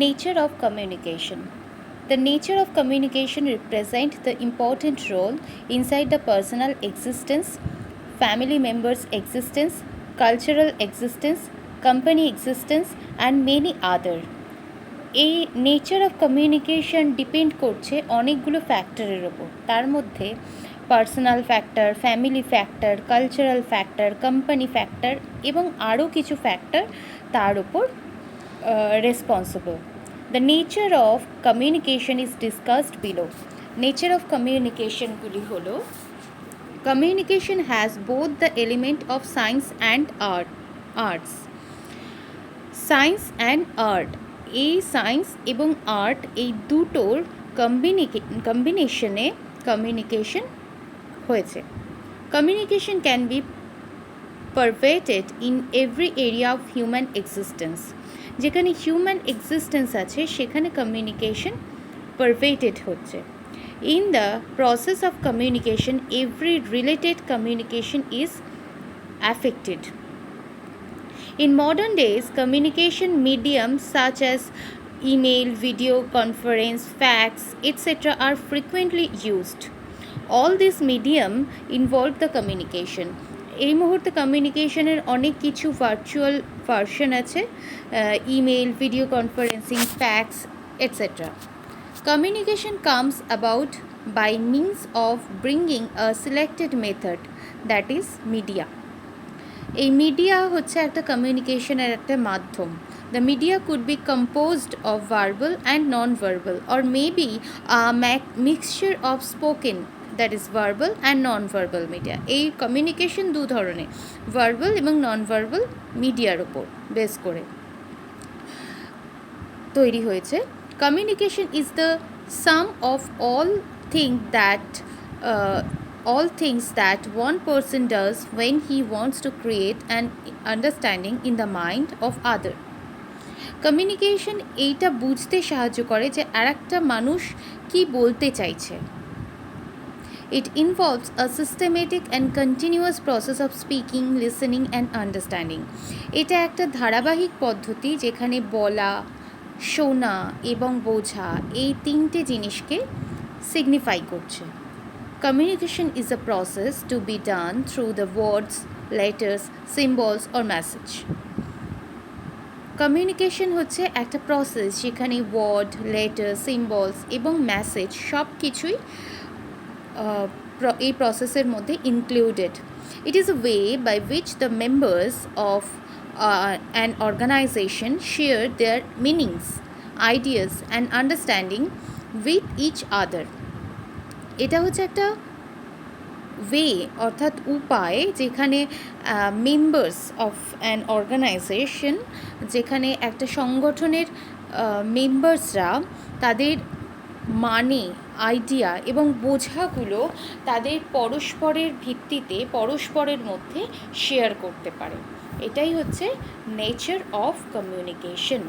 Nature of communication. The nature of communication represents the important role inside the personal existence, family members' existence, cultural existence, company existence, and many other. এই nature of communication depend করছে অনেকগুলো ফ্যাক্টরের ওপর, তার মধ্যে personal factor, family factor, cultural factor, company factor এবং আরও কিছু ফ্যাক্টর তার ওপর responsible. The nature of communication is discussed below. Nature of কমিউনিকেশনগুলি হলো: communication has both the element of science and arts. Science and art, এই science এবং art এই দুটোর কম্বিনেশনে কমিউনিকেশন হয়েছে। Communication can be pervaded in every area of human existence. যেখানে human existence আছে সেখানে কমিউনিকেশন পারভেটেড হচ্ছে। In the process of communication every related communication is affected. In modern days, communication mediums such as email, video conference, fax, etc. are frequently used. All these medium involve the communication. এই মুহূর্তে কমিউনিকেশনের অনেক কিছু virtual version আছে, email, video conferencing, fax, etcetera. Communication comes about by means of bringing a selected method, that is media. এই media হচ্ছে একটা কমিউনিকেশনের একটা মাধ্যম। The media could be composed of verbal and non verbal or maybe mixture of spoken, that is verbal and non verbal media. এই communication দু ধরনের, verbal এবং নন ভার্বাল মিডিয়ার ওপর বেস করে তৈরি হয়েছে। Communication is the some of all things that one person does when he wants to create an understanding in the mind of other. Communication এইটা বুঝতে সাহায্য করে যে আরেকটা মানুষ কি বলতে চাইছে। It involves a systematic and continuous process of speaking, listening and understanding. এটা একটা ধারাবাহিক পদ্ধতি যেখানে বলা, শোনা এবং বোঝা এই তিনটে জিনিসকে সিগনিফাই করছে। Communication is a process to be done through the words, letters, symbols or message. Communication হচ্ছে একটা প্রসেস যেখানে ওয়ার্ড, লেটার, সিম্বলস এবং মেসেজ সব কিছুই এই প্রসেসের মধ্যে included. It is a way by which the members of an organization share their meanings, ideas and understanding with each other. এটা হচ্ছে একটা ওয়ে অর্থাৎ উপায় যেখানে মেম্বার্স অফ অ্যান অর্গানাইজেশন, যেখানে একটা সংগঠনের মেম্বার্সরা তাদের মানে, আইডিয়া এবং বোঝাগুলো তাদের পরস্পরের ভিত্তিতে পরস্পরের মধ্যে শেয়ার করতে পারে। এটাই হচ্ছে নেচার অফ কমিউনিকেশন।